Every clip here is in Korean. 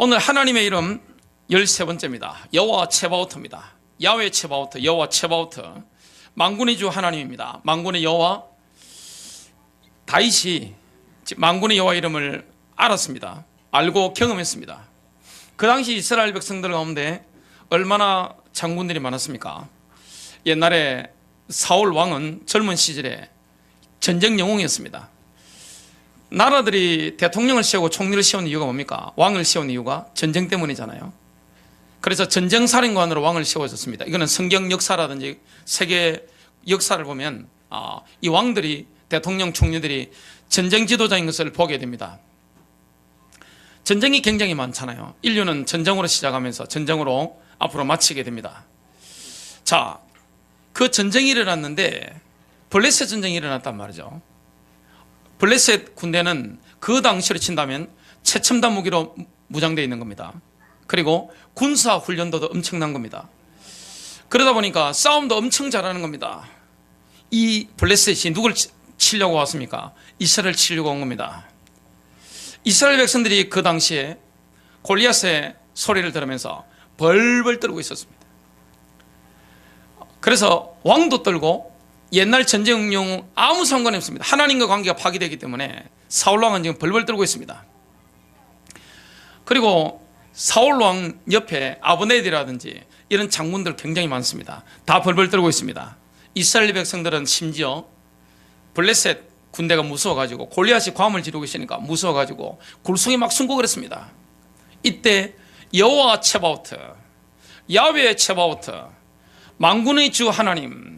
오늘 하나님의 이름 13번째입니다. 여호와 츠바오트입니다. 야훼 츠바오트, 여호와 츠바오트. 만군의 주 하나님입니다. 만군의 여호와. 다윗이 만군의 여호와 이름을 알았습니다. 알고 경험했습니다. 그 당시 이스라엘 백성들 가운데 얼마나 장군들이 많았습니까? 옛날에 사울 왕은 젊은 시절에 전쟁 영웅이었습니다. 나라들이 대통령을 세우고 총리를 세운 이유가 뭡니까? 왕을 세운 이유가 전쟁 때문이잖아요. 그래서 전쟁사령관으로 왕을 세워졌습니다. 이거는 성경 역사라든지 세계 역사를 보면 이 왕들이, 대통령, 총리들이 전쟁 지도자인 것을 보게 됩니다. 전쟁이 굉장히 많잖아요. 인류는 전쟁으로 시작하면서 전쟁으로 앞으로 마치게 됩니다. 자, 그 전쟁이 일어났는데 블레셋 전쟁이 일어났단 말이죠. 블레셋 군대는 그 당시로 친다면 최첨단 무기로 무장되어 있는 겁니다. 그리고 군사 훈련도 엄청난 겁니다. 그러다 보니까 싸움도 엄청 잘하는 겁니다. 이 블레셋이 누굴 치려고 왔습니까? 이스라엘을 치려고 온 겁니다. 이스라엘 백성들이 그 당시에 골리앗의 소리를 들으면서 벌벌 떨고 있었습니다. 그래서 왕도 떨고 옛날 전쟁용 아무 상관이 없습니다. 하나님과 관계가 파괴되기 때문에 사울왕은 지금 벌벌 떨고 있습니다. 그리고 사울왕 옆에 아브네디라든지 이런 장군들 굉장히 많습니다. 다 벌벌 떨고 있습니다. 이스라엘 백성들은 심지어 블레셋 군대가 무서워가지고 골리앗이 괌을 지르고 있으니까 무서워가지고 굴속에 막 숨고 그랬습니다. 이때 여호와 츠바오트, 야훼 츠바오트, 만군의 주 하나님,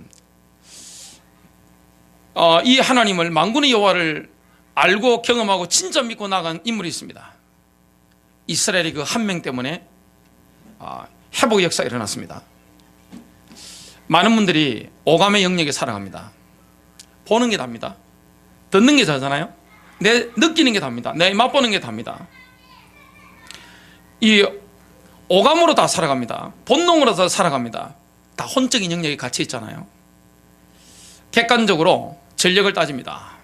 이 하나님을, 만군의 여호와를 알고 경험하고 진짜 믿고 나간 인물이 있습니다. 이스라엘의 그 한 명 때문에 회복의 역사가 일어났습니다. 많은 분들이 오감의 영역에 살아갑니다. 보는 게 답니다. 듣는 게 다잖아요. 내 느끼는 게 답니다. 내 맛보는 게 답니다. 이 오감으로 다 살아갑니다. 본능으로 다 살아갑니다. 다 혼적인 영역이 같이 있잖아요. 객관적으로 전력을 따집니다.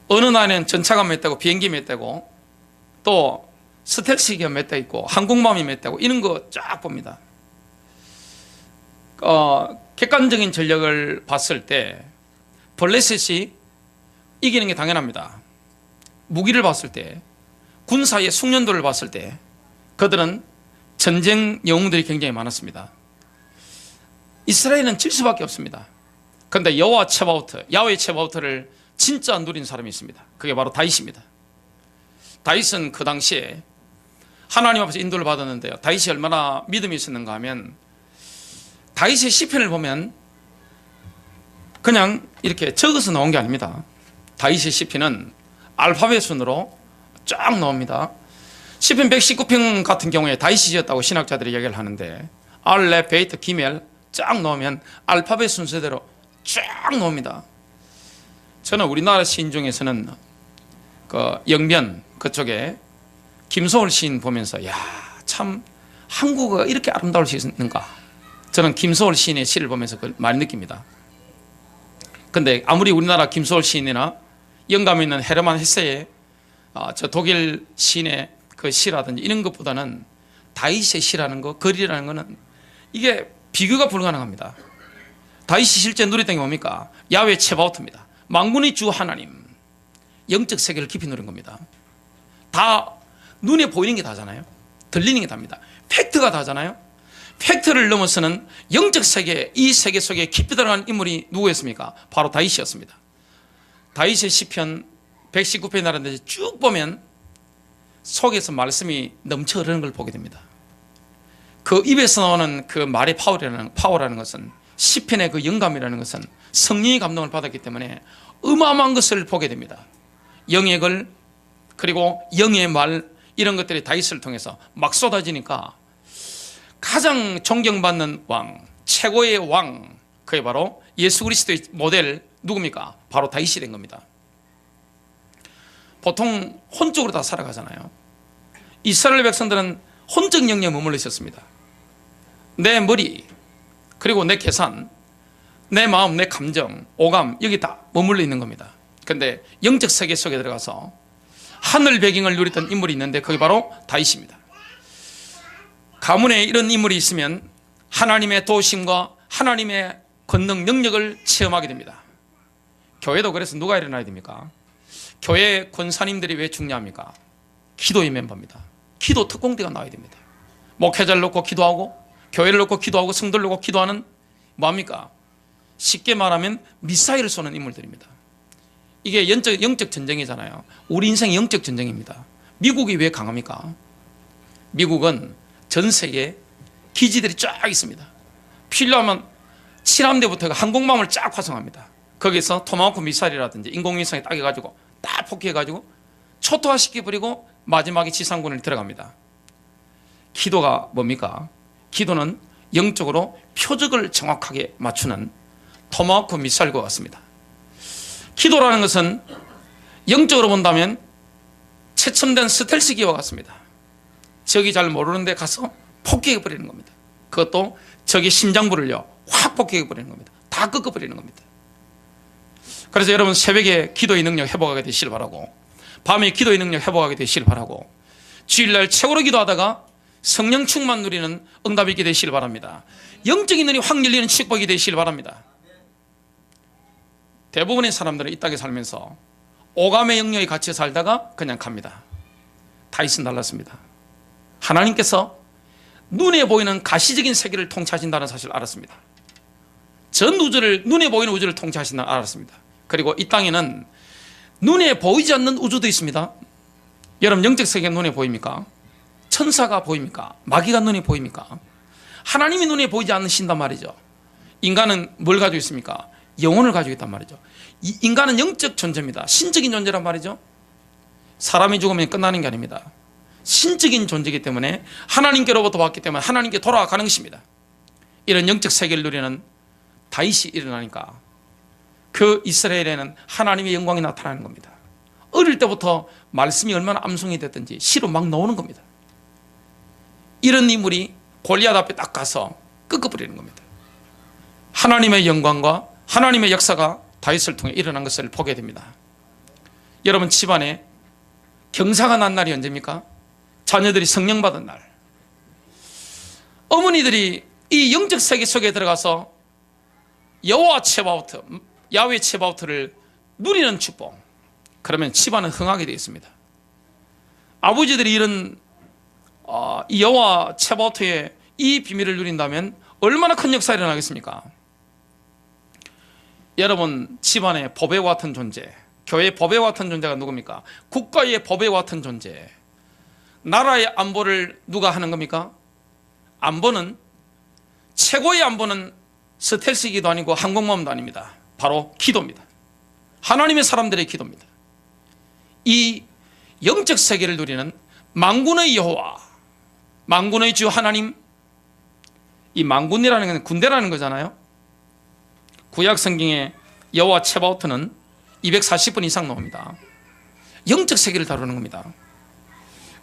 어느 나라는 전차가 몇 대고 비행기 몇 대고 또 스텔스기가 몇 대 있고 항공모함이 몇 대고 이런 거 쫙 봅니다. 객관적인 전력을 봤을 때 블레셋이 이기는 게 당연합니다. 무기를 봤을 때, 군사의 숙련도를 봤을 때 그들은 전쟁 영웅들이 굉장히 많았습니다. 이스라엘은 질 수밖에 없습니다. 그런데 여호와 츠바오트, 야훼 츠바오트를 진짜 누린 사람이 있습니다. 그게 바로 다윗입니다. 다윗은 그 당시에 하나님 앞에서 인도를 받았는데요, 다윗이 얼마나 믿음이 있었는가 하면 다윗의 시편을 보면 그냥 이렇게 적어서 나온 게 아닙니다. 다윗의 시편은 알파벳 순으로 쫙 나옵니다. 시편 119편 같은 경우에 다윗이 지었다고 신학자들이 얘기를 하는데 알레, 베이트, 기멜 쫙 넣으면 알파벳 순서대로 쫙 나옵니다. 저는 우리나라 시인 중에서는 그 영변 그쪽에 김소월 시인 보면서 참 한국어가 이렇게 아름다울 수 있는가, 저는 김소월 시인의 시를 보면서 그걸 많이 느낍니다. 근데 아무리 우리나라 김소월 시인이나 영감 있는 헤르만 헤세의 저 독일 시인의 그 시라든지 이런 것보다는 다윗의 시라는 거, 글이라는 거는 이게 비교가 불가능합니다. 다윗이 실제 누렸던 게 뭡니까? 야훼 츠바오트입니다. 만군의 주 하나님, 영적 세계를 깊이 누린 겁니다. 다 눈에 보이는 게 다잖아요. 들리는 게 답니다. 팩트가 다잖아요. 팩트를 넘어서는 영적 세계, 이 세계 속에 깊이 들어간 인물이 누구였습니까? 바로 다윗이었습니다. 다윗의 시편 119편이라는 데서 쭉 보면 속에서 말씀이 넘쳐 흐르는 걸 보게 됩니다. 그 입에서 나오는 그 말의 파워라는 것은, 시편의 그 영감이라는 것은 성령의 감동을 받았기 때문에 어마어마한 것을 보게 됩니다. 영의 글, 그리고 영의 말, 이런 것들이 다윗을 통해서 막 쏟아지니까 가장 존경받는 왕, 최고의 왕, 그게 바로 예수 그리스도의 모델 누굽니까? 바로 다윗이 된 겁니다. 보통 혼적으로 다 살아가잖아요. 이스라엘 백성들은 혼적 영역에 머물러 있었습니다. 내 머리, 그리고 내 계산, 내 마음, 내 감정, 오감, 여기 다 머물러 있는 겁니다. 그런데 영적 세계 속에 들어가서 하늘 배경을 누렸던 인물이 있는데 그게 바로 다윗입니다. 가문에 이런 인물이 있으면 하나님의 도우심과 하나님의 권능 능력을 체험하게 됩니다. 교회도 그래서 누가 일어나야 됩니까? 교회 권사님들이 왜 중요합니까? 기도의 멤버입니다. 기도 특공대가 나와야 됩니다. 목회자를 놓고 기도하고 교회를 놓고 기도하고 성도를 놓고 기도하는 뭐합니까? 쉽게 말하면 미사일을 쏘는 인물들입니다. 이게 영적 전쟁이잖아요. 우리 인생의 영적 전쟁입니다. 미국이 왜 강합니까? 미국은 전 세계에 기지들이 쫙 있습니다. 필요하면 칠함대부터 항공모함을 쫙 활성화합니다. 거기서 토마호크 미사일이라든지 인공위성에 딱 해가지고 딱 폭격해가지고 초토화시켜버리고 마지막에 지상군을 들어갑니다. 기도가 뭡니까? 기도는 영적으로 표적을 정확하게 맞추는 토마호크 미사일과 같습니다. 기도라는 것은 영적으로 본다면 최첨단 스텔스 기와 같습니다. 적이 잘 모르는 데 가서 폭격해버리는 겁니다. 그것도 적의 심장부를요 확 폭격해버리는 겁니다. 다 꺾어버리는 겁니다. 그래서 여러분 새벽에 기도의 능력 회복하게 되시길 바라고, 밤에 기도의 능력 회복하게 되시길 바라고, 주일날 최고로 기도하다가 성령 충만 누리는 응답이 있게 되시길 바랍니다. 영적인 눈이 확 열리는 축복이 되시길 바랍니다. 대부분의 사람들은 이 땅에 살면서 오감의 영역에 갇혀 살다가 그냥 갑니다. 다윗은 달랐습니다. 하나님께서 눈에 보이는 가시적인 세계를 통치하신다는 사실을 알았습니다. 전 우주를, 눈에 보이는 우주를 통치하신다는 알았습니다. 그리고 이 땅에는 눈에 보이지 않는 우주도 있습니다. 여러분 영적 세계가 눈에 보입니까? 천사가 보입니까? 마귀가 눈에 보입니까? 하나님이 눈에 보이지 않으신단 말이죠. 인간은 뭘 가지고 있습니까? 영혼을 가지고 있단 말이죠. 인간은 영적 존재입니다. 신적인 존재란 말이죠. 사람이 죽으면 끝나는 게 아닙니다. 신적인 존재이기 때문에 하나님께로부터 왔기 때문에 하나님께 돌아가는 것입니다. 이런 영적 세계를 누리는 다윗이 일어나니까 그 이스라엘에는 하나님의 영광이 나타나는 겁니다. 어릴 때부터 말씀이 얼마나 암송이 됐든지 시로 막 나오는 겁니다. 이런 인물이 골리앗 앞에 딱 가서 꺾어버리는 겁니다. 하나님의 영광과 하나님의 역사가 다윗을 통해 일어난 것을 보게 됩니다. 여러분 집안에 경사가 난 날이 언제입니까? 자녀들이 성령 받은 날. 어머니들이 이 영적 세계 속에 들어가서 여호와 체바오트, 야훼 체바오트를 누리는 축복, 그러면 집안은 흥하게 되어 있습니다. 아버지들이 이런 이 여호와 체바오트의 이 비밀을 누린다면 얼마나 큰 역사가 일어나겠습니까? 여러분 집안의 보배와 같은 존재, 교회의 보배와 같은 존재가 누굽니까? 국가의 보배와 같은 존재, 나라의 안보를 누가 하는 겁니까? 안보는, 최고의 안보는 스텔스기도 아니고 항공모함도 아닙니다. 바로 기도입니다. 하나님의 사람들의 기도입니다. 이 영적 세계를 누리는 만군의 여호와, 만군의 주 하나님, 이 만군이라는 건 군대라는 거잖아요. 구약 성경에 여호와 체바오트는 240번 이상 나옵니다. 영적 세계를 다루는 겁니다.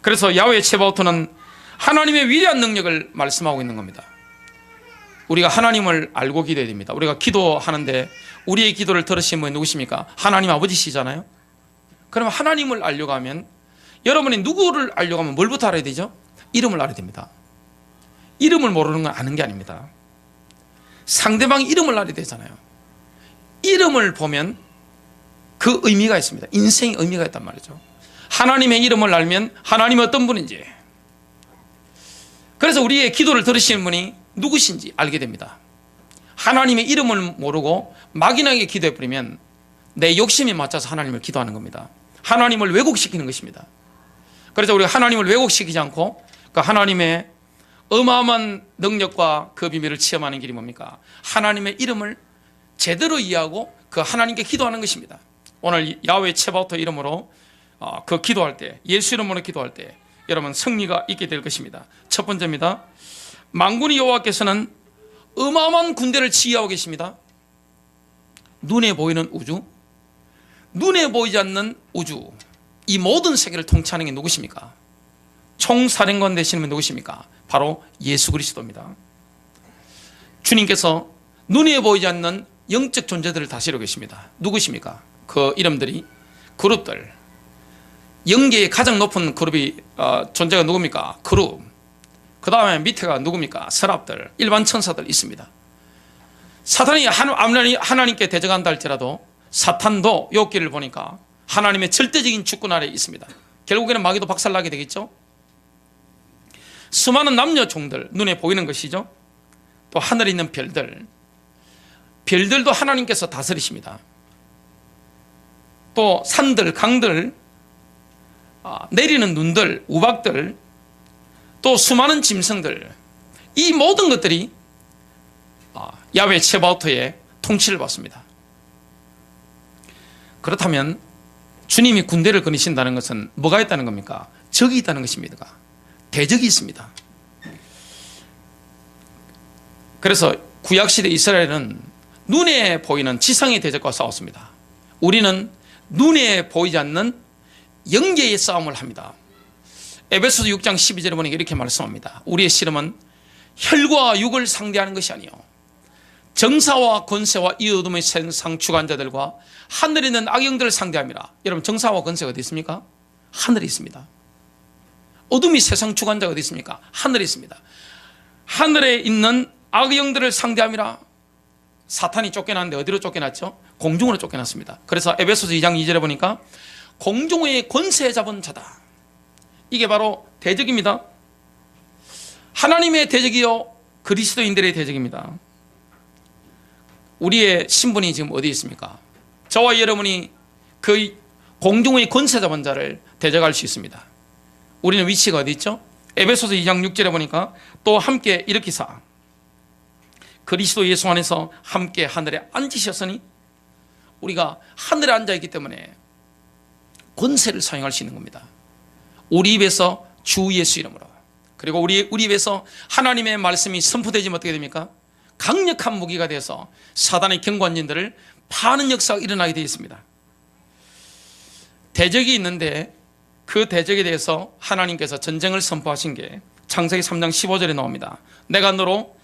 그래서 야훼 체바오트는 하나님의 위대한 능력을 말씀하고 있는 겁니다. 우리가 하나님을 알고 기도해야 됩니다. 우리가 기도하는데 우리의 기도를 들으신 분이 누구십니까? 하나님 아버지시잖아요. 그럼 하나님을 알려고 하면, 여러분이 누구를 알려고 하면 뭘부터 알아야 되죠? 이름을 알아야 됩니다. 이름을 모르는 건 아는 게 아닙니다. 상대방 이름을 알아야 되잖아요. 이름을 보면 그 의미가 있습니다. 인생의 의미가 있단 말이죠. 하나님의 이름을 알면 하나님이 어떤 분인지, 그래서 우리의 기도를 들으시는 분이 누구신지 알게 됩니다. 하나님의 이름을 모르고 막연하게 기도해버리면 내 욕심에 맞춰서 하나님을 기도하는 겁니다. 하나님을 왜곡시키는 것입니다. 그래서 우리가 하나님을 왜곡시키지 않고 그 하나님의 어마어마한 능력과 그 비밀을 체험하는 길이 뭡니까? 하나님의 이름을 제대로 이해하고 그 하나님께 기도하는 것입니다. 오늘 야훼 체바오트 이름으로 그 기도할 때, 예수 이름으로 기도할 때 여러분 승리가 있게 될 것입니다. 첫 번째입니다. 만군의 여호와께서는 어마어마한 군대를 지휘하고 계십니다. 눈에 보이는 우주, 눈에 보이지 않는 우주, 이 모든 세계를 통치하는 게 누구십니까? 총사령관 되시는 분 누구십니까? 바로 예수 그리스도입니다. 주님께서 눈에 보이지 않는 영적 존재들을 다스리고 계십니다. 누구십니까? 그 이름들이, 그룹들, 영계의 가장 높은 그룹이 존재가 누굽니까? 그룹. 그 다음에 밑에가 누굽니까? 서랍들, 일반 천사들 있습니다. 사탄이 하나님께 대적한다 할지라도 사탄도 욥기를 보니까 하나님의 절대적인 주권 아래에 있습니다. 결국에는 마귀도 박살나게 되겠죠. 수많은 남녀 종들, 눈에 보이는 것이죠. 또 하늘에 있는 별들도 하나님께서 다스리십니다. 또 산들, 강들, 내리는 눈들, 우박들, 또 수많은 짐승들, 이 모든 것들이 야훼 체바오트의 통치를 받습니다. 그렇다면 주님이 군대를 거니신다는 것은 뭐가 있다는 겁니까? 적이 있다는 것입니다. 대적이 있습니다. 그래서 구약시대 이스라엘은 눈에 보이는 지상의 대적과 싸웠습니다. 우리는 눈에 보이지 않는 영계의 싸움을 합니다. 에베소서 6장 12절에 보니까 이렇게 말씀합니다. 우리의 씨름은 혈과 육을 상대하는 것이 아니요 정사와 권세와 이 어둠의 세상 주관자들과 하늘에 있는 악영들을 상대함이라. 여러분, 정사와 권세가 어디 있습니까? 하늘에 있습니다. 어둠이 세상 주관자가 어디 있습니까? 하늘에 있습니다. 하늘에 있는 악영들을 상대함이라. 사탄이 쫓겨났는데 어디로 쫓겨났죠? 공중으로 쫓겨났습니다. 그래서 에베소서 2장 2절에 보니까 공중의 권세 잡은 자다. 이게 바로 대적입니다. 하나님의 대적이요 그리스도인들의 대적입니다. 우리의 신분이 지금 어디 있습니까? 저와 여러분이 그 공중의 권세 잡은 자를 대적할 수 있습니다. 우리는 위치가 어디 있죠? 에베소서 2장 6절에 보니까 또 함께 일으키사 그리스도 예수 안에서 함께 하늘에 앉으셨으니, 우리가 하늘에 앉아있기 때문에 권세를 사용할 수 있는 겁니다. 우리 입에서 주 예수 이름으로, 그리고 우리 입에서 하나님의 말씀이 선포되지면 어떻게 됩니까? 강력한 무기가 되어서 사단의 경관진들을 파는 역사가 일어나게 되어 있습니다. 대적이 있는데 그 대적에 대해서 하나님께서 전쟁을 선포하신 게 창세기 3장 15절에 나옵니다. 내가 너로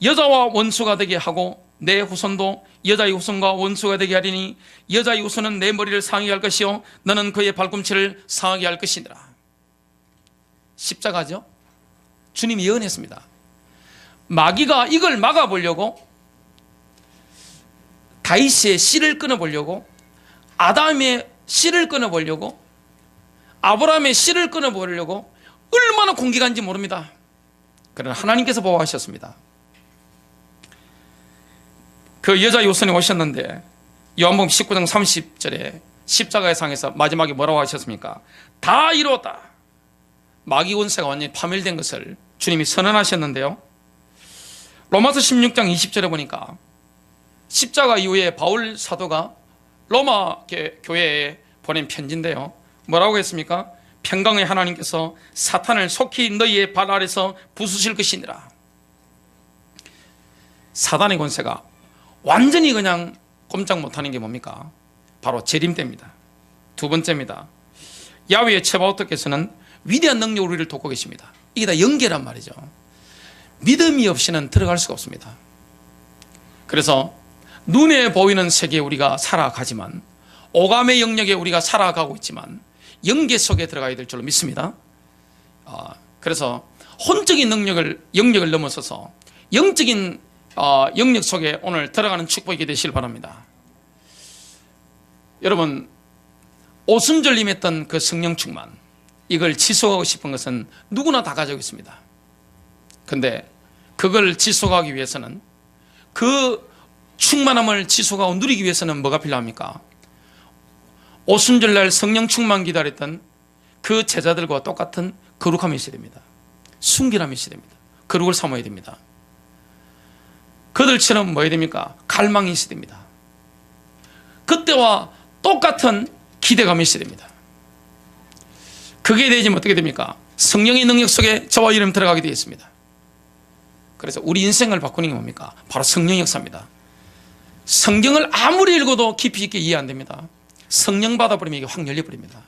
여자와 원수가 되게 하고 내 후손도 여자의 후손과 원수가 되게 하리니 여자의 후손은 내 머리를 상하게 할 것이요 너는 그의 발꿈치를 상하게 할 것이니라. 십자가죠. 주님이 예언했습니다. 마귀가 이걸 막아보려고, 다윗의 씨를 끊어보려고, 아담의 씨를 끊어보려고, 아브라함의 씨를 끊어보려고 얼마나 공격한지 모릅니다. 그러나 하나님께서 보호하셨습니다. 그 여자 요선에 오셨는데 요한복음 19장 30절에 십자가의 상에서 마지막에 뭐라고 하셨습니까? 다 이루었다. 마귀 권세가 완전히 파멸된 것을 주님이 선언하셨는데요. 로마서 16장 20절에 보니까 십자가 이후에 바울 사도가 로마 교회에 보낸 편지인데요. 뭐라고 했습니까? 평강의 하나님께서 사탄을 속히 너희의 발 아래서 부수실 것이니라. 사단의 권세가 완전히 그냥 꼼짝 못하는 게 뭡니까? 바로 재림 때입니다. 두 번째입니다. 야훼의 체바오트께서는 위대한 능력으로 우리를 돕고 계십니다. 이게 다 연계란 말이죠. 믿음이 없이는 들어갈 수가 없습니다. 그래서 눈에 보이는 세계에 우리가 살아가지만, 오감의 영역에 우리가 살아가고 있지만 영계 속에 들어가야 될 줄로 믿습니다. 그래서 혼적인 영역을 넘어서서 영적인 영역 속에 오늘 들어가는 축복이 되시길 바랍니다. 여러분, 오순절님 했던 그 성령 충만, 이걸 지속하고 싶은 것은 누구나 다 가지고 있습니다. 근데 그걸 지속하기 위해서는, 그 충만함을 지속하고 누리기 위해서는 뭐가 필요합니까? 오순절날 성령 충만 기다렸던 그 제자들과 똑같은 거룩함이 있어야 됩니다. 순결함이 있어야 됩니다. 거룩을 삼아야 됩니다. 그들처럼 뭐 해야 됩니까? 갈망이 있어야 됩니다. 그때와 똑같은 기대감이 있어야 됩니다. 그게 되지면 어떻게 됩니까? 성령의 능력 속에 저와 이름 들어가게 되어 있습니다. 그래서 우리 인생을 바꾸는 게 뭡니까? 바로 성령 역사입니다. 성경을 아무리 읽어도 깊이 있게 이해 안 됩니다. 성령 받아버리면 이게 확 열려버립니다.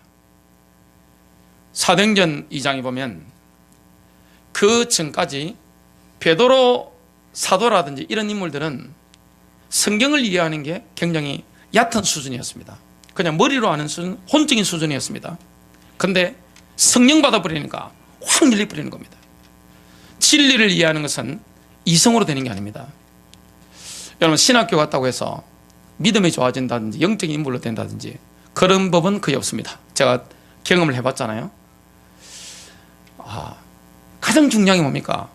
사도행전 2장에 보면 그 전까지 베드로 사도라든지 이런 인물들은 성경을 이해하는 게 굉장히 얕은 수준이었습니다. 그냥 머리로 아는 수준, 혼적인 수준이었습니다. 근데 성령 받아버리니까 확 열려버리는 겁니다. 진리를 이해하는 것은 이성으로 되는 게 아닙니다. 여러분, 신학교 갔다고 해서 믿음이 좋아진다든지 영적인 인물로 된다든지 그런 법은 거의 없습니다. 제가 경험을 해봤잖아요. 가장 중요한 게 뭡니까?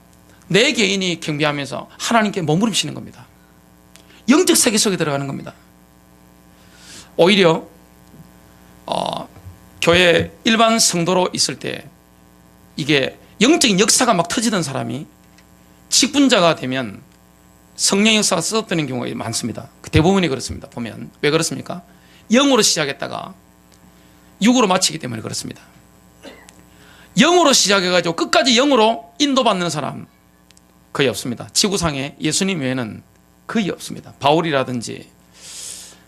내 개인이 경배하면서 하나님께 몸부림치는 겁니다. 영적 세계 속에 들어가는 겁니다. 오히려 교회 일반 성도로 있을 때 이게 영적인 역사가 막 터지던 사람이 직분자가 되면 성령 역사가 쏟아지는 경우가 많습니다. 대부분이 그렇습니다. 보면 왜 그렇습니까? 영으로 시작했다가 육으로 마치기 때문에 그렇습니다. 영으로 시작해가지고 끝까지 영으로 인도받는 사람 거의 없습니다. 지구상에 예수님 외에는 거의 없습니다. 바울이라든지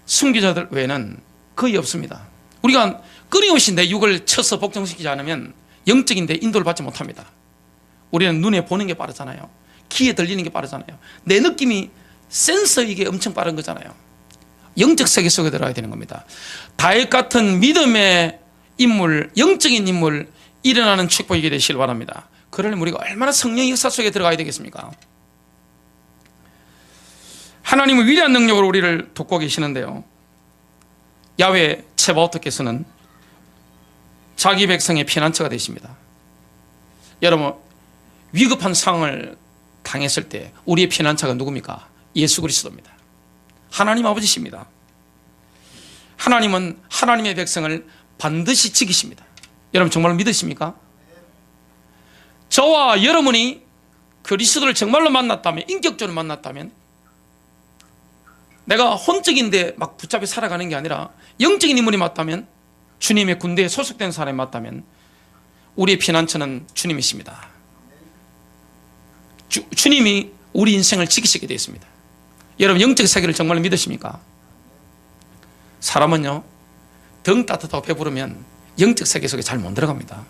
순교자들 외에는 거의 없습니다. 우리가 끊임없이 내 육을 쳐서 복종시키지 않으면 영적인 데 인도를 받지 못합니다. 우리는 눈에 보는 게 빠르잖아요. 귀에 들리는 게 빠르잖아요. 내 느낌이 센서 이게 엄청 빠른 거잖아요. 영적 세계 속에 들어가야 되는 겁니다. 다윗 같은 믿음의 인물, 영적인 인물 일어나는 축복이 되시길 바랍니다. 그러려면 우리가 얼마나 성령의 역사 속에 들어가야 되겠습니까? 하나님은 위대한 능력으로 우리를 돕고 계시는데요, 야훼 체바오트께서는 자기 백성의 피난처가 되십니다. 여러분, 위급한 상황을 당했을 때 우리의 피난처가 누굽니까? 예수 그리스도입니다. 하나님 아버지십니다. 하나님은 하나님의 백성을 반드시 지키십니다. 여러분 정말 믿으십니까? 저와 여러분이 그리스도를 정말로 만났다면, 인격적으로 만났다면, 내가 혼적인데 막 붙잡혀 살아가는 게 아니라 영적인 인물이 맞다면, 주님의 군대에 소속된 사람이 맞다면 우리의 피난처는 주님이십니다. 주님이 우리 인생을 지키시게 되어 있습니다. 여러분 영적 세계를 정말 믿으십니까? 사람은요, 등 따뜻하고 배부르면 영적 세계 속에 잘 못 들어갑니다.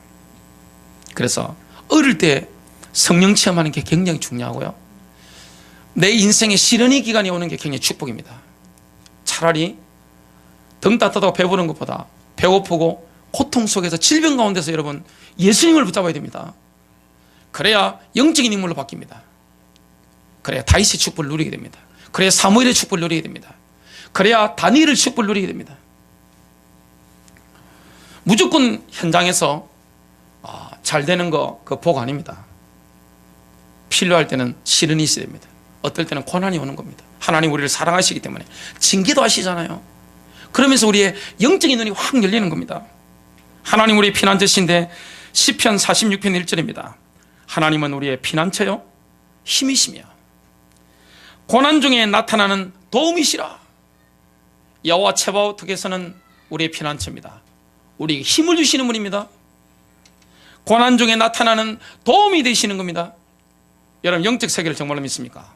그래서 어릴 때 성령 체험하는 게 굉장히 중요하고요, 내 인생의 시련의 기간이 오는 게 굉장히 축복입니다. 차라리 등 따뜻하고 배부른 것보다 배고프고 고통 속에서 질병 가운데서 여러분 예수님을 붙잡아야 됩니다. 그래야 영적인 인물로 바뀝니다. 그래야 다윗의 축복을 누리게 됩니다. 그래야 사무엘의 축복을 누리게 됩니다. 그래야 다니엘의 축복을 누리게 됩니다. 무조건 현장에서 잘 되는 거 그 복 아닙니다. 필요할 때는 시련이 있어야 됩니다. 어떨 때는 고난이 오는 겁니다. 하나님 우리를 사랑하시기 때문에 징계도 하시잖아요. 그러면서 우리의 영적인 눈이 확 열리는 겁니다. 하나님 우리의 피난처신데 시편 46편 1절입니다. 하나님은 우리의 피난처요 힘이시며 고난 중에 나타나는 도움이시라. 여호와 체바오트께서는 우리의 피난처입니다. 우리에게 힘을 주시는 분입니다. 고난 중에 나타나는 도움이 되시는 겁니다. 여러분 영적 세계를 정말로 믿습니까?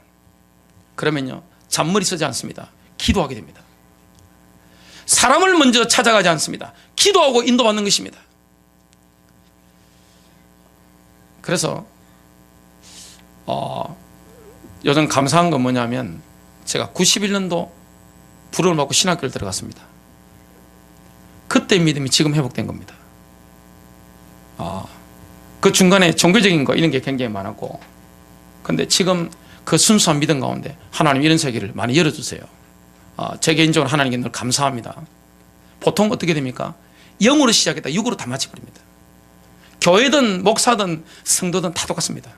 그러면요 잔머리 쓰지 않습니다. 기도하게 됩니다. 사람을 먼저 찾아가지 않습니다. 기도하고 인도받는 것입니다. 그래서 요즘 감사한 건 뭐냐면, 제가 91년도 부름을 받고 신학교를 들어갔습니다. 그때 믿음이 지금 회복된 겁니다. 그 중간에 종교적인 거 이런 게 굉장히 많았고, 근데 지금 그 순수한 믿음 가운데 하나님 이런 세계를 많이 열어주세요. 제 개인적으로 하나님께 늘 감사합니다. 보통 어떻게 됩니까? 영으로 시작했다 육으로 다 마쳐버립니다. 교회든 목사든 성도든 다 똑같습니다.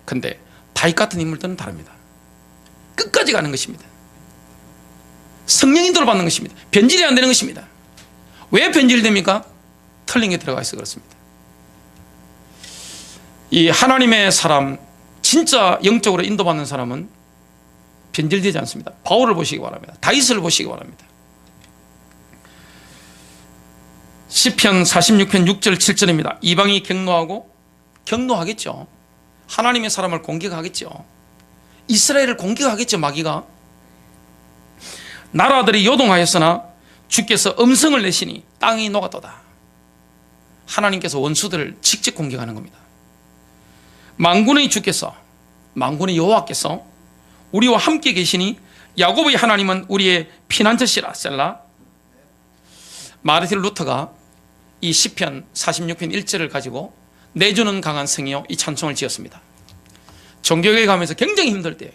근데 다윗 같은 인물들은 다릅니다. 끝까지 가는 것입니다. 성령 인도를 받는 것입니다. 변질이 안 되는 것입니다. 왜 변질됩니까? 틀린 게 들어가 있어 그렇습니다. 이 하나님의 사람, 진짜 영적으로 인도받는 사람은 변질되지 않습니다. 바울을 보시기 바랍니다. 다윗을 보시기 바랍니다. 시편 46편 6절 7절입니다. 이방이 경노하겠죠. 하나님의 사람을 공격하겠죠. 이스라엘을 공격하겠죠. 마귀가. 나라들이 요동하였으나 주께서 음성을 내시니 땅이 녹았도다. 하나님께서 원수들을 직접 공격하는 겁니다. 만군의 주께서, 만군의 여호와께서 우리와 함께 계시니 야곱의 하나님은 우리의 피난처시라. 셀라. 마르틴 루터가 이 시편 46편 1절을 가지고 내주는 강한 성이요 이 찬송을 지었습니다. 종교에 가면서 굉장히 힘들 때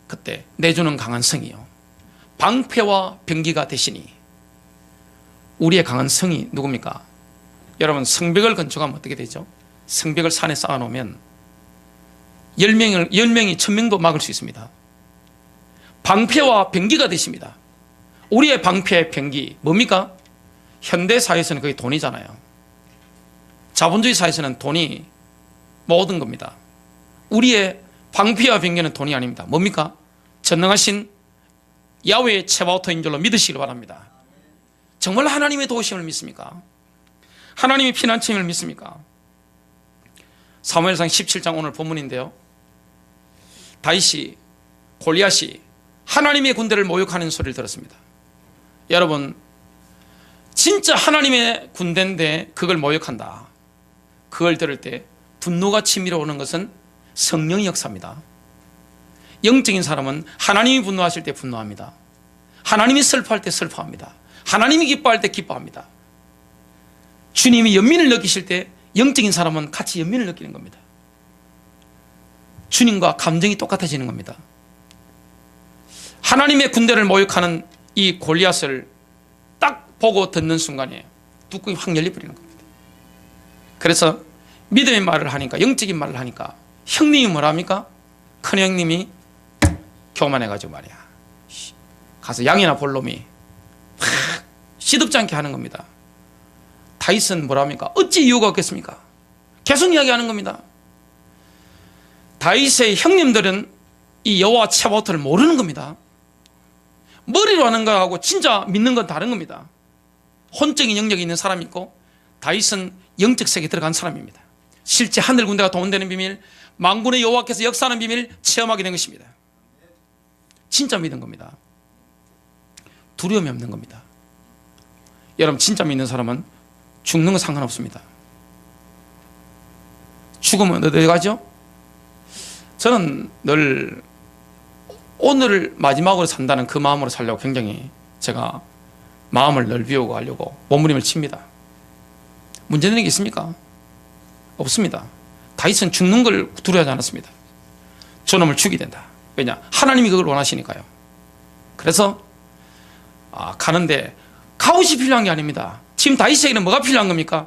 그때 내주는 강한 성이요 방패와 병기가 되시니. 우리의 강한 성이 누굽니까? 여러분, 성벽을 건축하면 어떻게 되죠? 성벽을 산에 쌓아놓으면 10명이 1000명도 막을 수 있습니다. 방패와 병기가 되십니다. 우리의 방패, 병기 뭡니까? 현대사회에서는 그게 돈이잖아요. 자본주의 사회에서는 돈이 모든 겁니다. 우리의 방패와 병기는 돈이 아닙니다. 뭡니까? 전능하신 야훼의 체바오토인 줄로 믿으시길 바랍니다. 정말 하나님의 도우심을 믿습니까? 하나님의 피난처임을 믿습니까? 사무엘상 17장 오늘 본문인데요, 다윗이 골리앗이 하나님의 군대를 모욕하는 소리를 들었습니다. 여러분, 진짜 하나님의 군대인데 그걸 모욕한다. 그걸 들을 때 분노가 치밀어 오는 것은 성령의 역사입니다. 영적인 사람은 하나님이 분노하실 때 분노합니다. 하나님이 슬퍼할 때 슬퍼합니다. 하나님이 기뻐할 때 기뻐합니다. 주님이 연민을 느끼실 때 영적인 사람은 같이 연민을 느끼는 겁니다. 주님과 감정이 똑같아지는 겁니다. 하나님의 군대를 모욕하는 이 골리앗을 딱 보고 듣는 순간에 뚜껑이 확 열려버리는 겁니다. 그래서 믿음의 말을 하니까, 영적인 말을 하니까 형님이 뭐라 합니까? 큰 형님이 교만해가지고 말이야, 가서 양이나 볼 놈이 시덥지 않게 하는 겁니다. 다윗은 뭐라 합니까? 어찌 이유가 없겠습니까? 계속 이야기하는 겁니다. 다윗의 형님들은 이 여호와 체바오트를 모르는 겁니다. 머리로 하는 거하고 진짜 믿는 건 다른 겁니다. 혼적인 영역이 있는 사람이 있고, 다윗은 영적 세계에 들어간 사람입니다. 실제 하늘 군대가 동원되는 비밀, 만군의 여호와께서 역사하는 비밀 체험하게 된 것입니다. 진짜 믿은 겁니다. 두려움이 없는 겁니다. 여러분, 진짜 믿는 사람은 죽는 건 상관없습니다. 죽으면 어디 가죠? 저는 늘 오늘을 마지막으로 산다는 그 마음으로 살려고 굉장히 제가 마음을 늘 비우고 하려고 몸부림을 칩니다. 문제되는 게 있습니까? 없습니다. 다윗은 죽는 걸 두려워하지 않았습니다. 저놈을 죽이야 된다. 왜냐? 하나님이 그걸 원하시니까요. 그래서 가는데 가옷이 필요한 게 아닙니다. 지금 다윗에게는 뭐가 필요한 겁니까?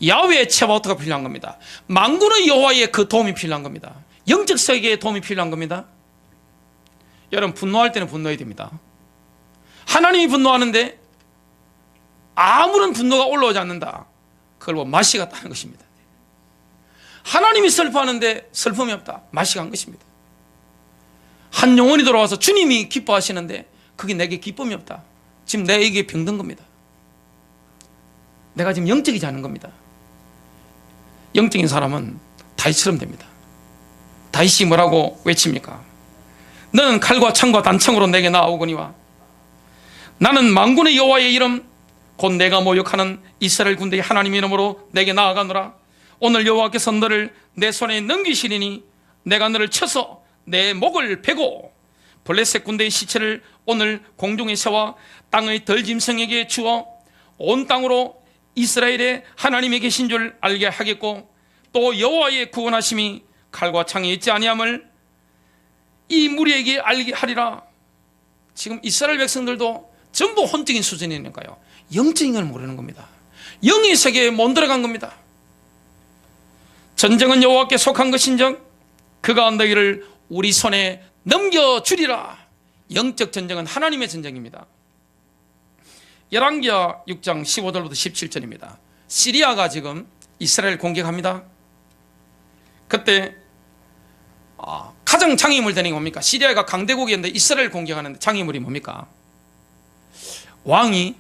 야훼의 체바오트가 필요한 겁니다. 만군의 여호와의 그 도움이 필요한 겁니다. 영적 세계의 도움이 필요한 겁니다. 여러분, 분노할 때는 분노해야 됩니다. 하나님이 분노하는데 아무런 분노가 올라오지 않는다. 그걸 보면 맛이 갔다는 것입니다. 하나님이 슬퍼하는데 슬픔이 없다. 맛이 간 것입니다. 한 영혼이 돌아와서 주님이 기뻐하시는데 그게 내게 기쁨이 없다. 지금 내게 병든 겁니다. 내가 지금 영적이지 않은 겁니다. 영적인 사람은 다윗처럼 됩니다. 다윗이 뭐라고 외칩니까? 너는 칼과 창과 단창으로 내게 나아오거니와 나는 만군의 여호와의 이름 곧 내가 모욕하는 이스라엘 군대의 하나님의 이름으로 내게 나아가노라. 오늘 여호와께서 너를 내 손에 넘기시리니 내가 너를 쳐서 내 목을 베고 블레셋 군대의 시체를 오늘 공중에 세워 땅의 덜짐승에게 주어 온 땅으로 이스라엘의 하나님이 계신 줄 알게 하겠고, 또 여호와의 구원하심이 칼과 창에 있지 아니함을 이 무리에게 알게 하리라. 지금 이스라엘 백성들도 전부 혼적인 수준이니까요, 영적인 걸 모르는 겁니다. 영의 세계에 못 들어간 겁니다. 전쟁은 여호와께 속한 것인즉 그가 너희를 우리 손에 넘겨주리라. 영적 전쟁은 하나님의 전쟁입니다. 열왕기하 6장 15절부터 17절입니다. 시리아가 지금 이스라엘 공격합니다. 그때 가장 장애물이 되는 게 뭡니까? 시리아가 강대국이었는데 이스라엘 공격하는데 장애물이 뭡니까? 왕이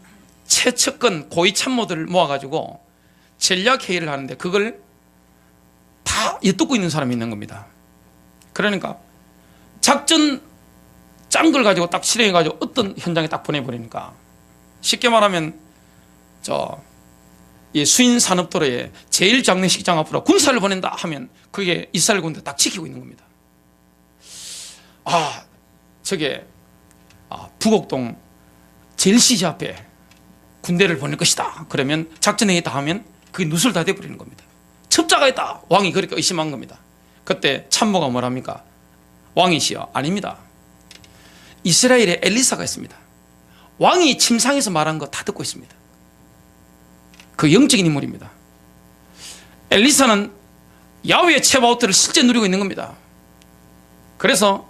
최측근 고위 참모들을 모아가지고 전략회의를 하는데 그걸 다 엿듣고 있는 사람이 있는 겁니다. 그러니까 작전 짠 걸 가지고 딱 실행해가지고 어떤 현장에 딱 보내버리니까, 쉽게 말하면 이 수인산업도로에 제1장례식장 앞으로 군사를 보낸다 하면 그게 이스라엘 군대 딱 지키고 있는 겁니다. 저게 부곡동 제일시지 앞에 군대를 보낼 것이다. 그러면 작전회의 다 하면 그게 누설 다 돼버리는 겁니다. 첩자가 있다. 왕이 그렇게 의심한 겁니다. 그때 참모가 뭐랍니까? 왕이시여? 아닙니다. 이스라엘에 엘리사가 있습니다. 왕이 침상에서 말한 거 다 듣고 있습니다. 그 영적인 인물입니다. 엘리사는 야훼의 체바오트를 실제 누리고 있는 겁니다. 그래서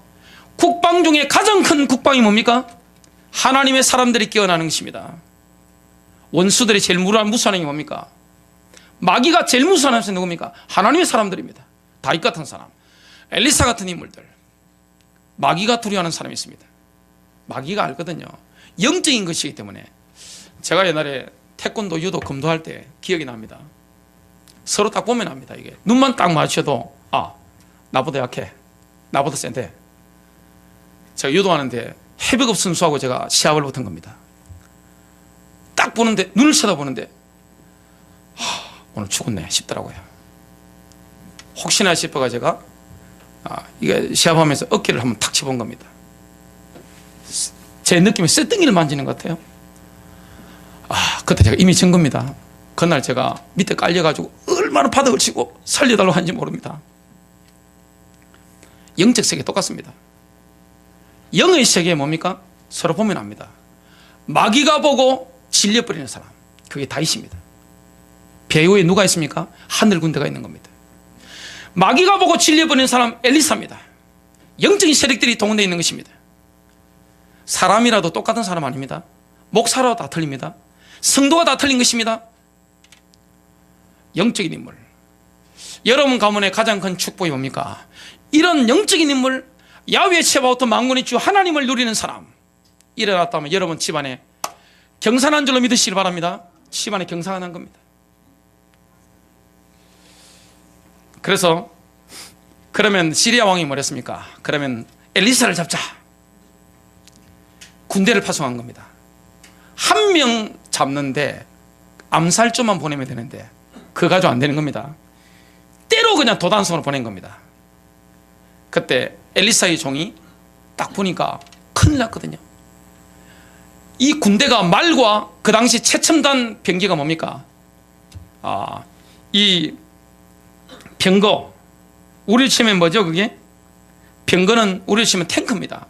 국방 중에 가장 큰 국방이 뭡니까? 하나님의 사람들이 깨어나는 것입니다. 원수들이 제일 무수한 게 뭡니까? 마귀가 제일 무수한 것이 누굽니까? 하나님의 사람들입니다. 다윗 같은 사람, 엘리사 같은 인물들. 마귀가 두려워하는 사람이 있습니다. 마귀가 알거든요. 영적인 것이기 때문에. 제가 옛날에 태권도, 유도, 금도할 때 기억이 납니다. 서로 딱 보면 압니다. 이게 눈만 딱 마주쳐도 나보다 약해, 나보다 센데. 제가 유도하는데 해병업 선수하고 제가 시합을 붙은 겁니다. 딱 보는데, 눈을 쳐다보는데 오늘 죽었네 싶더라고요. 혹시나 싶어가 제가 이게 시합하면서 어깨를 한번 탁 쳐본 겁니다. 제 느낌에 쇠등이를 만지는 것 같아요. 그때 제가 이미 진 겁니다. 그날 제가 밑에 깔려가지고 얼마나 바닥을 치고 살려달라고 하는지 모릅니다. 영적 세계 똑같습니다. 영의 세계에 뭡니까? 서로 보면 압니다. 마귀가 보고 질려버리는 사람, 그게 다윗입니다. 배후에 누가 있습니까? 하늘 군대가 있는 겁니다. 마귀가 보고 질려버리는 사람 엘리사입니다. 영적인 세력들이 동원되어 있는 것입니다. 사람이라도 똑같은 사람 아닙니다. 목사라도 다 틀립니다. 성도가 다 틀린 것입니다. 영적인 인물. 여러분 가문의 가장 큰 축복이 뭡니까? 이런 영적인 인물, 야훼의 체바오트 만군의 주 하나님을 누리는 사람 일어났다면 여러분 집안에 경산한 줄로 믿으시길 바랍니다. 집안에 경산한 겁니다. 그래서 그러면 시리아 왕이 뭐랬습니까? 그러면 엘리사를 잡자. 군대를 파송한 겁니다. 한 명 잡는데 암살조만 보내면 되는데 그거 가지고 안 되는 겁니다. 때로 그냥 도단성으로 보낸 겁니다. 그때 엘리사의 종이 딱 보니까 큰일 났거든요. 이 군대가 말과 그 당시 최첨단 병기가 뭡니까? 이 병거, 우리로 치면 뭐죠 그게? 병거는 우리로 치면 탱크입니다.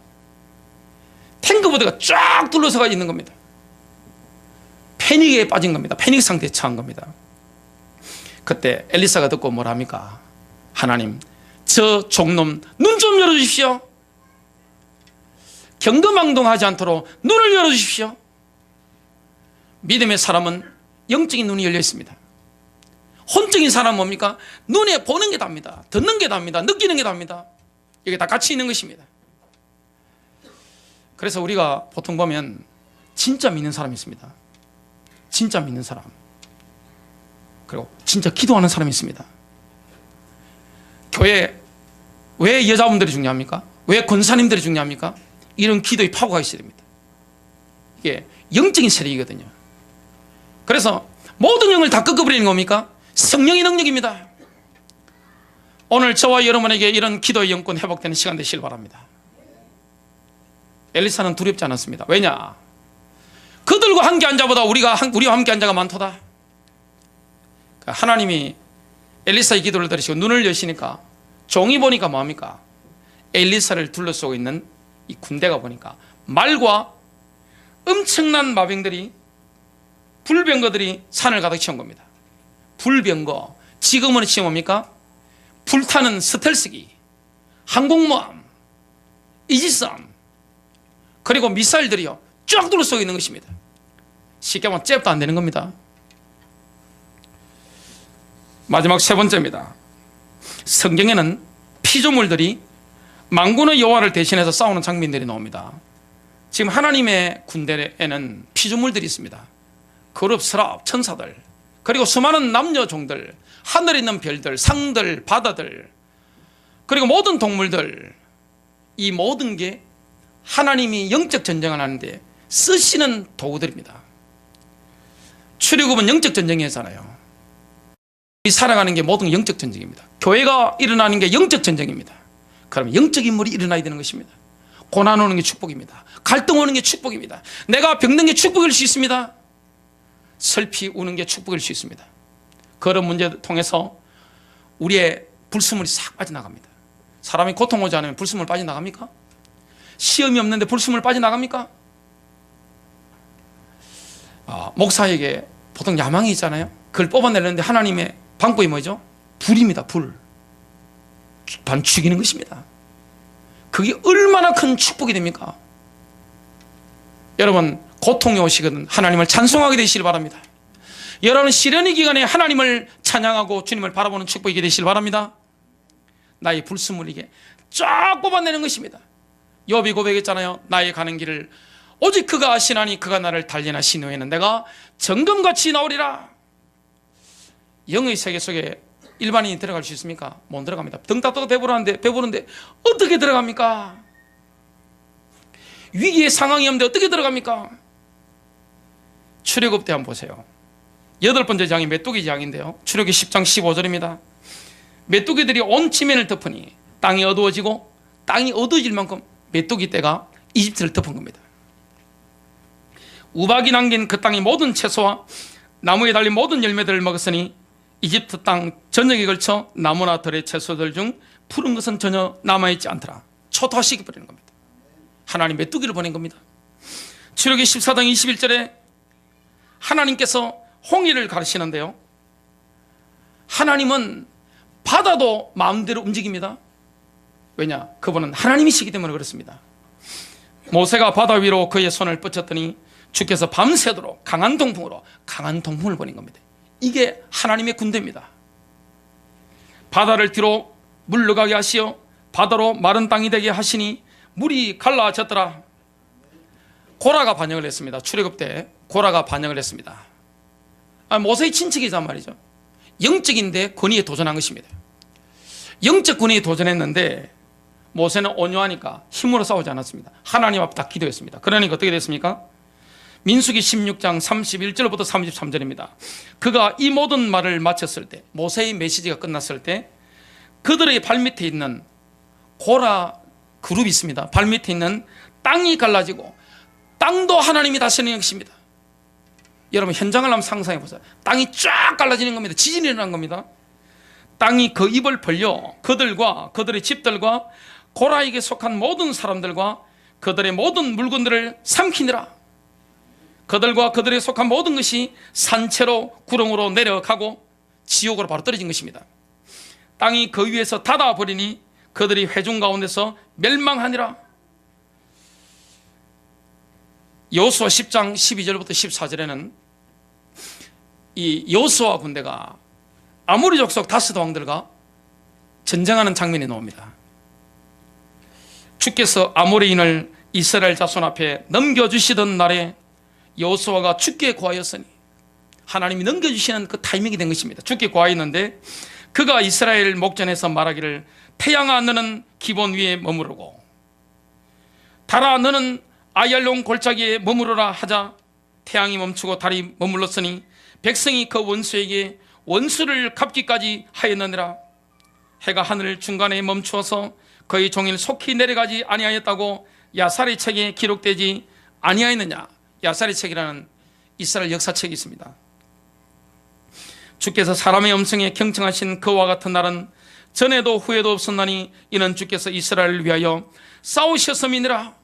탱크 부대가 쫙 둘러서가 있는 겁니다. 패닉에 빠진 겁니다. 패닉 상태에 처한 겁니다. 그때 엘리사가 듣고 뭐라 합니까? 하나님, 저 종놈 눈 좀 열어주십시오. 경거망동하지 않도록 눈을 열어주십시오. 믿음의 사람은 영적인 눈이 열려 있습니다. 혼적인 사람은 뭡니까? 눈에 보는 게 답니다. 듣는 게 답니다. 느끼는 게 답니다. 이게 다 같이 있는 것입니다. 그래서 우리가 보통 보면 진짜 믿는 사람이 있습니다. 진짜 믿는 사람. 그리고 진짜 기도하는 사람이 있습니다. 교회 왜 여자분들이 중요합니까? 왜 권사님들이 중요합니까? 이런 기도의 파워가 있어야 됩니다. 이게 영적인 세력이거든요. 그래서 모든 영을 다 꺾어버리는 겁니까? 성령의 능력입니다. 오늘 저와 여러분에게 이런 기도의 영권 회복되는 시간 되시길 바랍니다. 엘리사는 두렵지 않았습니다. 왜냐? 그들과 함께 한 자보다 우리와 함께 한 자가 많도다. 하나님이 엘리사의 기도를 들으시고 눈을 여시니까 종이 보니까 뭐합니까? 엘리사를 둘러싸고 있는 이 군대가 보니까 말과 엄청난 마병들이, 불병거들이 산을 가득 채운 겁니다. 불병거, 지금은 지금 뭡니까? 불타는 스텔스기, 항공모함, 이지스함, 그리고 미사일들이요 쫙 둘러싸고 있는 것입니다. 쉽게 말하면 잽도 안 되는 겁니다. 마지막 세 번째입니다. 성경에는 피조물들이 만군의 여호와를 대신해서 싸우는 장면들이 나옵니다. 지금 하나님의 군대에는 피조물들이 있습니다. 거룹, 서랍, 천사들, 그리고 수많은 남녀 종들, 하늘에 있는 별들, 상들, 바다들, 그리고 모든 동물들, 이 모든 게 하나님이 영적 전쟁을 하는데 쓰시는 도구들입니다. 출애굽은 영적 전쟁이었잖아요. 이 살아가는 게 모든 영적 전쟁입니다. 교회가 일어나는 게 영적 전쟁입니다. 그러면 영적 인물이 일어나야 되는 것입니다. 고난 오는 게 축복입니다. 갈등 오는 게 축복입니다. 내가 병든 게 축복일 수 있습니다. 슬피 우는 게 축복일 수 있습니다. 그런 문제를 통해서 우리의 불순물이 싹 빠져나갑니다. 사람이 고통 오지 않으면 불순물 빠져나갑니까? 시험이 없는데 불순물 빠져나갑니까? 목사에게 보통 야망이 있잖아요. 그걸 뽑아내려는데 하나님의 방법이 뭐죠? 불입니다. 불. 반 죽이는 것입니다. 그게 얼마나 큰 축복이 됩니까? 여러분, 고통이 오시거든 하나님을 찬송하게 되시길 바랍니다. 여러분, 시련의 기간에 하나님을 찬양하고 주님을 바라보는 축복이 되시길 바랍니다. 나의 불순물이게 쫙 뽑아내는 것입니다. 욥이 고백했잖아요. 나의 가는 길을 오직 그가 아시나니 그가 나를 단련하신 후에는 내가 정금같이 나오리라. 영의 세계 속에 일반인이 들어갈 수 있습니까? 못 들어갑니다. 등 따뜻하고 배부른데 어떻게 들어갑니까? 위기의 상황이 없는데 어떻게 들어갑니까? 출애굽 때 한번 보세요. 8번째 장이 메뚜기 장인데요. 출애굽기 10장 15절입니다. 메뚜기들이 온 지면을 덮으니 땅이 어두워지고 땅이 어두워질 만큼 메뚜기 떼가 이집트를 덮은 겁니다. 우박이 남긴 그 땅의 모든 채소와 나무에 달린 모든 열매들을 먹었으니 이집트 땅 전역에 걸쳐 나무나 들의 채소들 중 푸른 것은 전혀 남아있지 않더라. 초토화시켜버리는 겁니다. 하나님 메뚜기를 보낸 겁니다. 출애굽기 14장 21절에 하나님께서 홍해를 가르치는데요. 하나님은 바다도 마음대로 움직입니다. 왜냐? 그분은 하나님이시기 때문에 그렇습니다. 모세가 바다 위로 그의 손을 뻗쳤더니 주께서 밤새도록 강한 동풍을 보낸 겁니다. 이게 하나님의 군대입니다. 바다를 뒤로 물러가게 하시어 바다로 마른 땅이 되게 하시니 물이 갈라졌더라. 고라가 반역을 했습니다. 출애굽 때 고라가 반역을 했습니다. 모세의 친척이란 말이죠. 영적인데 권위에 도전한 것입니다. 영적 권위에 도전했는데 모세는 온유하니까 힘으로 싸우지 않았습니다. 하나님 앞에 다 기도했습니다. 그러니까 어떻게 됐습니까? 민수기 16장 31절부터 33절입니다. 그가 이 모든 말을 마쳤을 때, 모세의 메시지가 끝났을 때 그들의 발밑에 있는 고라 그룹이 있습니다. 발밑에 있는 땅이 갈라지고 땅도 하나님이 다스리는 것입니다. 여러분, 현장을 한번 상상해 보세요. 땅이 쫙 갈라지는 겁니다. 지진이 일어난 겁니다. 땅이 그 입을 벌려 그들과 그들의 집들과 고라에게 속한 모든 사람들과 그들의 모든 물건들을 삼키니라. 그들과 그들에 속한 모든 것이 산채로 구렁으로 내려가고 지옥으로 바로 떨어진 것입니다. 땅이 그 위에서 닫아버리니 그들이 회중 가운데서 멸망하니라. 여호수아 10장 12절부터 14절에는 이 여호수아 군대가 아모리 족속 다스 왕들과 전쟁하는 장면이 나옵니다. 주께서 아모리인을 이스라엘 자손 앞에 넘겨주시던 날에 여호수아가 주께 구하였으니, 하나님이 넘겨주시는 그 타이밍이 된 것입니다. 주께 구하였는데 그가 이스라엘 목전에서 말하기를 태양아 너는 기본 위에 머무르고 달아 너는 아얄론 골짜기에 머무르라 하자 태양이 멈추고 달이 머물렀으니 백성이 그 원수에게 원수를 갚기까지 하였느니라. 해가 하늘 중간에 멈추어서 그의 종일 속히 내려가지 아니하였다고 야살의 책에 기록되지 아니하였느냐. 야살의 책이라는 이스라엘 역사책이 있습니다. 주께서 사람의 음성에 경청하신 그와 같은 날은 전에도 후에도 없었나니 이는 주께서 이스라엘을 위하여 싸우셨음이니라.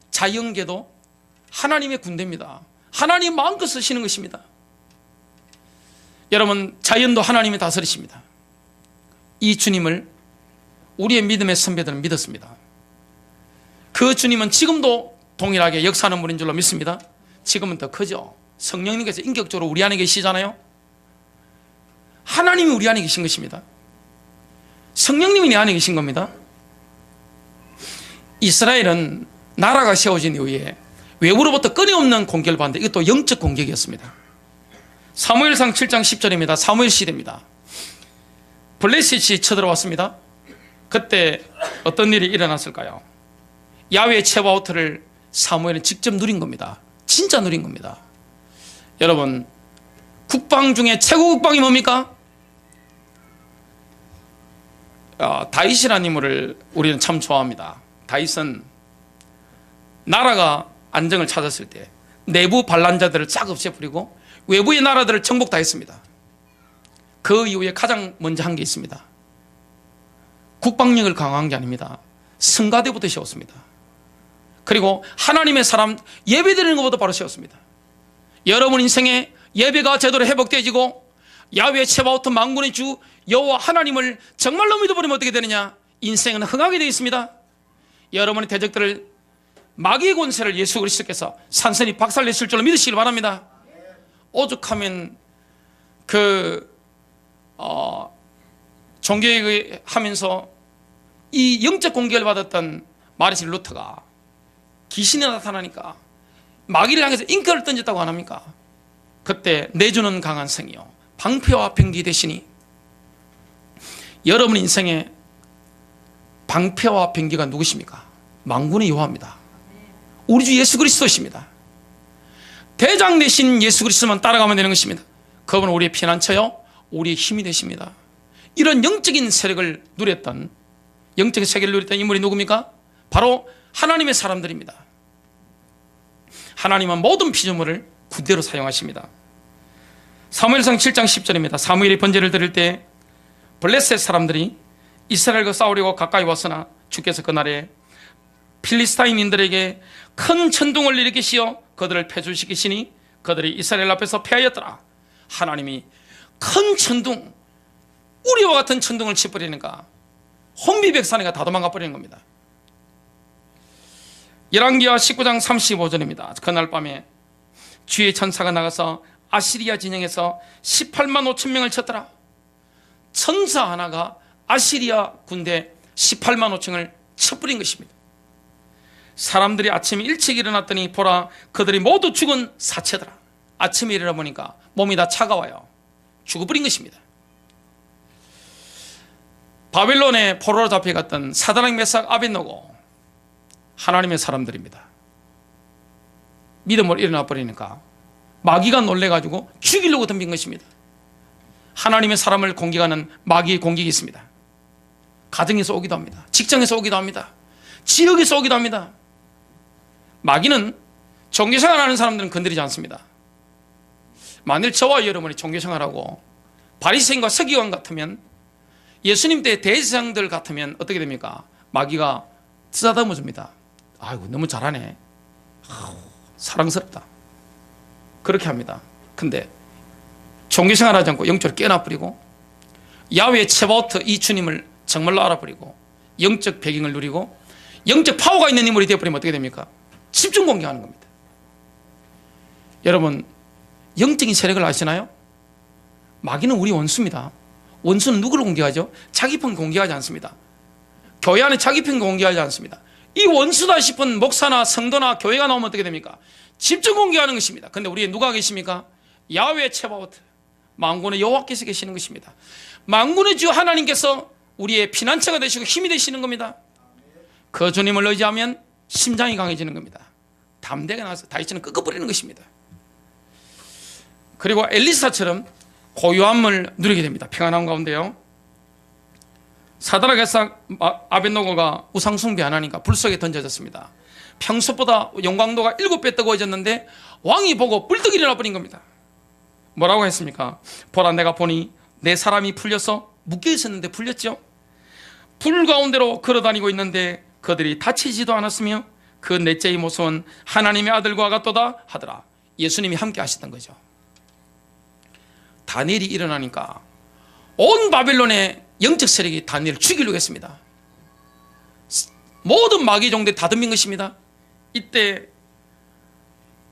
자연계도 하나님의 군대입니다. 하나님 마음껏 쓰시는 것입니다. 여러분, 자연도 하나님이 다스리십니다. 이 주님을 우리의 믿음의 선배들은 믿었습니다. 그 주님은 지금도 동일하게 역사하는 분인 줄로 믿습니다. 지금은 더 크죠. 성령님께서 인격적으로 우리 안에 계시잖아요. 하나님이 우리 안에 계신 것입니다. 성령님이 내 안에 계신 겁니다. 이스라엘은 나라가 세워진 이후에 외부로부터 끊임없는 공격을 받는데 이것도 영적 공격이었습니다. 사무엘상 7장 10절입니다. 사무엘 시대입니다. 블레셋이 쳐들어왔습니다. 그때 어떤 일이 일어났을까요? 야훼 체바오트를 사무엘은 직접 누린 겁니다. 진짜 누린 겁니다. 여러분, 국방 중에 최고 국방이 뭡니까? 다윗이라는 인물을 우리는 참 좋아합니다. 다윗은 나라가 안정을 찾았을 때 내부 반란자들을 싹 없애버리고 외부의 나라들을 정복 다 했습니다. 그 이후에 가장 먼저 한 게 있습니다. 국방력을 강화한 게 아닙니다. 성가대부터 세웠습니다. 그리고 하나님의 사람 예배 드리는 것부터 바로 세웠습니다. 여러분 인생에 예배가 제대로 회복되어지고 야훼 츠바오트 만군의 주 여호와 하나님을 정말로 믿어버리면 어떻게 되느냐? 인생은 흥하게 되어 있습니다. 여러분의 대적들을 마귀의 권세를 예수 그리스도께서 산산히 박살냈을 줄로 믿으시길 바랍니다. 오죽하면 종교에 하면서 이 영적 공격을 받았던 마르틴 루터가 귀신이 나타나니까 마귀를 향해서 잉크를 던졌다고 안 합니까? 그때 내주는 강한 성이요 방패와 병기 되시니, 여러분 인생에 방패와 병기가 누구십니까? 만군의 여호와입니다. 우리 주 예수 그리스도십니다. 대장 되신 예수 그리스도만 따라가면 되는 것입니다. 그분은 우리의 피난처요 우리의 힘이 되십니다. 이런 영적인 세력을 누렸던, 영적인 세계를 누렸던 인물이 누굽니까? 바로 하나님의 사람들입니다. 하나님은 모든 피조물을 그대로 사용하십니다. 사무엘상 7장 10절입니다. 사무엘이 번제를 드릴 때 블레셋 사람들이 이스라엘과 싸우려고 가까이 왔으나 주께서 그날에 필리스타인인들에게 큰 천둥을 일으키시어 그들을 패출시키시니 그들이 이스라엘 앞에서 패하였더라. 하나님이 큰 천둥, 우리와 같은 천둥을 치버리니까 혼비백산이가 다 도망가 버리는 겁니다. 열왕기하 19장 35절입니다. 그날 밤에 주의 천사가 나가서 아시리아 진영에서 18만 5천 명을 쳤더라. 천사 하나가 아시리아 군대 18만 5천을 쳐버린 것입니다. 사람들이 아침에 일찍 일어났더니 보라, 그들이 모두 죽은 사체더라. 아침에 일어나 보니까 몸이 다 차가워요. 죽어버린 것입니다. 바빌론의 포로로 잡혀갔던 사드락 메삭 아벳느고 하나님의 사람들입니다. 믿음으로 일어나 버리니까 마귀가 놀래가지고 죽이려고 덤빈 것입니다. 하나님의 사람을 공격하는 마귀의 공격이 있습니다. 가정에서 오기도 합니다. 직장에서 오기도 합니다. 지역에서 오기도 합니다. 마귀는 종교생활하는 사람들은 건드리지 않습니다. 만일 저와 여러분이 종교생활하고 바리새인과 서기관 같으면, 예수님 때 대제사장들 같으면 어떻게 됩니까? 마귀가 쓰다듬어 줍니다. 아이고 너무 잘하네, 사랑스럽다, 그렇게 합니다. 근데 종교생활하지 않고 영적으로 깨어나버리고 야훼 츠바오트 이 주님을 정말로 알아버리고 영적 배경을 누리고 영적 파워가 있는 인물이 되어버리면 어떻게 됩니까? 집중 공격하는 겁니다. 여러분, 영적인 세력을 아시나요? 마귀는 우리 원수입니다. 원수는 누구를 공격하죠? 자기 편 공격하지 않습니다. 교회 안에 자기 편 공격하지 않습니다. 이 원수다 싶은 목사나 성도나 교회가 나오면 어떻게 됩니까? 집중 공격하는 것입니다. 근데 우리에 누가 계십니까? 야훼 츠바오트, 만군의 여호와께서 계시는 것입니다. 만군의 주 하나님께서 우리의 피난처가 되시고 힘이 되시는 겁니다. 그 주님을 의지하면 심장이 강해지는 겁니다. 담대하게 나와서 다윗은 꺾어버리는 것입니다. 그리고 엘리사처럼 고요함을 누리게 됩니다. 평안한 가운데요. 사드락 메삭 아벳느고가 우상 숭배 안 하니까 불 속에 던져졌습니다. 평소보다 영광도가 7배 뜨거워졌는데 왕이 보고 불떡 일어나 버린 겁니다. 뭐라고 했습니까? 보라, 내가 보니 내 사람이 풀려서 묶여 있었는데 풀렸죠. 불 가운데로 걸어다니고 있는데 그들이 다치지도 않았으며 그 넷째의 모습은 하나님의 아들과 같도다 하더라. 예수님이 함께 하시던 거죠. 다니엘이 일어나니까 온 바빌론의 영적 세력이 다니엘을 죽이려고 했습니다. 모든 마귀 종들이 다 덤빈 것입니다. 이때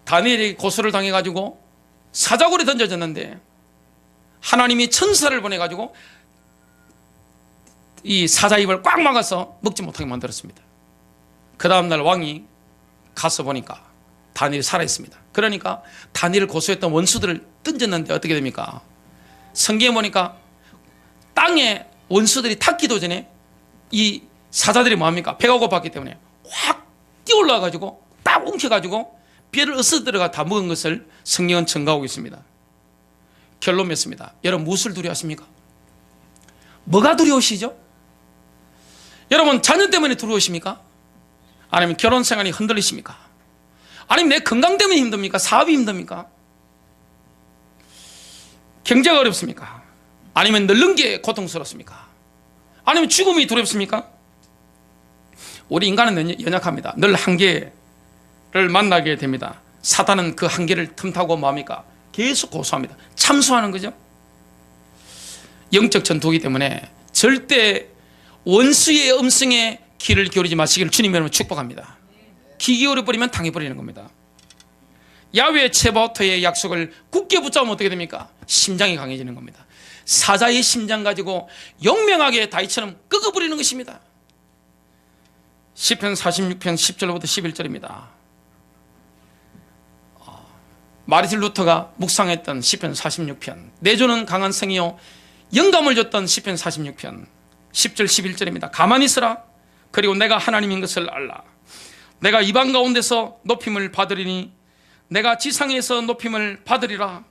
다니엘이 고소를 당해가지고 사자굴에 던져졌는데 하나님이 천사를 보내가지고 이 사자 입을 꽉 막아서 먹지 못하게 만들었습니다. 그 다음날 왕이 가서 보니까 다니엘이 살아있습니다. 그러니까 다니엘을 고소했던 원수들을 던졌는데 어떻게 됩니까? 성경에 보니까 땅에 원수들이 탔기도 전에 이 사자들이 뭐합니까? 배가 고팠기 때문에 확 뛰어올라가지고 딱 웅켜가지고 뼈를 으스들어가 다 먹은 것을 성경은 증가하고 있습니다. 결론 맺습니다. 여러분, 무엇을 두려워하십니까? 뭐가 두려우시죠? 여러분, 자녀 때문에 두려우십니까? 아니면 결혼 생활이 흔들리십니까? 아니면 내 건강 때문에 힘듭니까? 사업이 힘듭니까? 경제가 어렵습니까? 아니면 늙는 게 고통스럽습니까? 아니면 죽음이 두렵습니까? 우리 인간은 연약합니다. 늘 한계를 만나게 됩니다. 사단은 그 한계를 틈타고 뭐합니까? 계속 고소합니다. 참수하는 거죠. 영적 전투이기 때문에 절대 원수의 음성에 귀를 기울이지 마시기를 주님 이름으로 축복합니다. 귀 기울여버리면 당해버리는 겁니다. 야훼 체바오트의 약속을 굳게 붙잡으면 어떻게 됩니까? 심장이 강해지는 겁니다. 사자의 심장 가지고 용맹하게 다윗처럼 꺾어버리는 것입니다. 시편 46편 10절부터 11절입니다. 마르틴 루터가 묵상했던 시편 46편, 내 주는 강한 성이요 영감을 줬던 시편 46편 10절 11절입니다. 가만히 있으라. 그리고 내가 하나님인 것을 알라. 내가 이방 가운데서 높임을 받으리니 내가 지상에서 높임을 받으리라.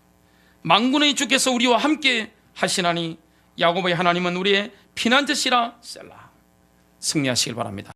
만군의 주께서 우리와 함께 하시나니 야곱의 하나님은 우리의 피난처시라. 셀라. 승리하시길 바랍니다.